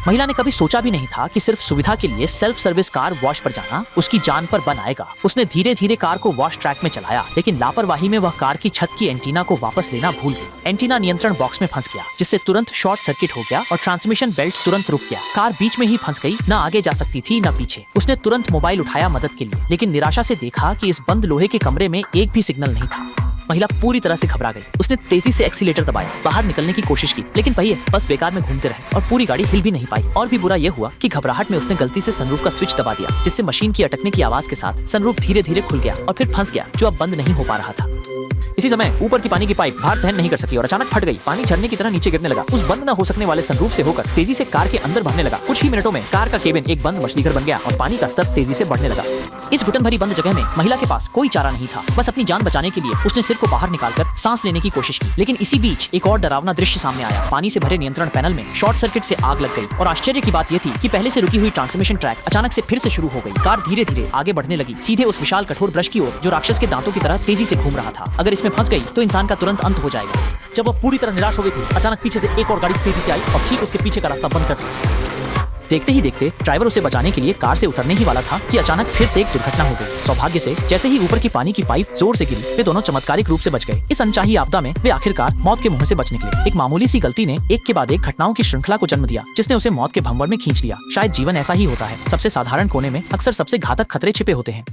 महिला ने कभी सोचा भी नहीं था कि सिर्फ सुविधा के लिए सेल्फ सर्विस कार वॉश पर जाना उसकी जान पर बन आएगा। उसने धीरे धीरे कार को वॉश ट्रैक में चलाया, लेकिन लापरवाही में वह कार की छत की एंटीना को वापस लेना भूल गई। एंटीना नियंत्रण बॉक्स में फंस गया, जिससे तुरंत शॉर्ट सर्किट हो गया और ट्रांसमिशन बेल्ट तुरंत रुक गया। कार बीच में ही फंस गई, न आगे जा सकती थी न पीछे। उसने तुरंत मोबाइल उठाया मदद के लिए, लेकिन निराशा से देखा कि इस बंद लोहे के कमरे में एक भी सिग्नल नहीं था। महिला पूरी तरह से घबरा गई। उसने तेजी से एक्सीलेटर दबाया, बाहर निकलने की कोशिश की, लेकिन पहिए बस बेकार में घूमते रहे और पूरी गाड़ी हिल भी नहीं पाई। और भी बुरा यह हुआ कि घबराहट में उसने गलती से सनरूफ का स्विच दबा दिया, जिससे मशीन की अटकने की आवाज के साथ सनरूफ धीरे धीरे खुल गया और फिर फंस गया, जो अब बंद नहीं हो पा रहा था। इसी समय ऊपर की पानी की पाइप भार सहन नहीं कर सकी और अचानक फट गई। पानी झरने की तरह नीचे गिरने लगा। उस बंद न हो सकने वाले सनरूफ से होकर तेजी से कार के अंदर भरने लगा। कुछ ही मिनटों में कार का केबिन एक बंद मछली घर बन गया और पानी का स्तर तेजी से बढ़ने लगा। इस घुटन भरी बंद जगह में महिला के पास कोई चारा नहीं था। बस अपनी जान बचाने के लिए उसने सिर को बाहर निकालकर सांस लेने की कोशिश की, लेकिन इसी बीच एक और डरावना दृश्य सामने आया। पानी से भरे नियंत्रण पैनल में शॉर्ट सर्किट से आग लग गई और आश्चर्य की बात यह थी कि पहले से रुकी हुई ट्रांसमिशन ट्रैक अचानक से फिर से शुरू हो गई। कार धीरे धीरे आगे बढ़ने लगी, सीधे उस विशाल कठोर ब्रश की ओर जो राक्षस के दांतों की तरह तेजी से घूम रहा था। अगर इसमें फंस गई तो इंसान का तुरंत अंत हो जाएगा। जब वह पूरी तरह निराश हो गई थी, अचानक पीछे से एक और गाड़ी तेजी से आई और ठीक उसके पीछे का रास्ता बंद कर दिया। देखते ही देखते ड्राइवर उसे बचाने के लिए कार से उतरने ही वाला था कि अचानक फिर से एक दुर्घटना हो गई। सौभाग्य से जैसे ही ऊपर की पानी की पाइप जोर से गिरी, वे दोनों चमत्कारिक रूप से बच गए। इस अनचाही आपदा में वे आखिरकार मौत के मुंह से बच निकले। एक मामूली सी गलती ने एक के बाद एक घटनाओं की श्रृंखला को जन्म दिया, जिसने उसे मौत के भंवर में खींच लिया। शायद जीवन ऐसा ही होता है, सबसे साधारण कोने में अक्सर सबसे घातक खतरे छिपे होते हैं।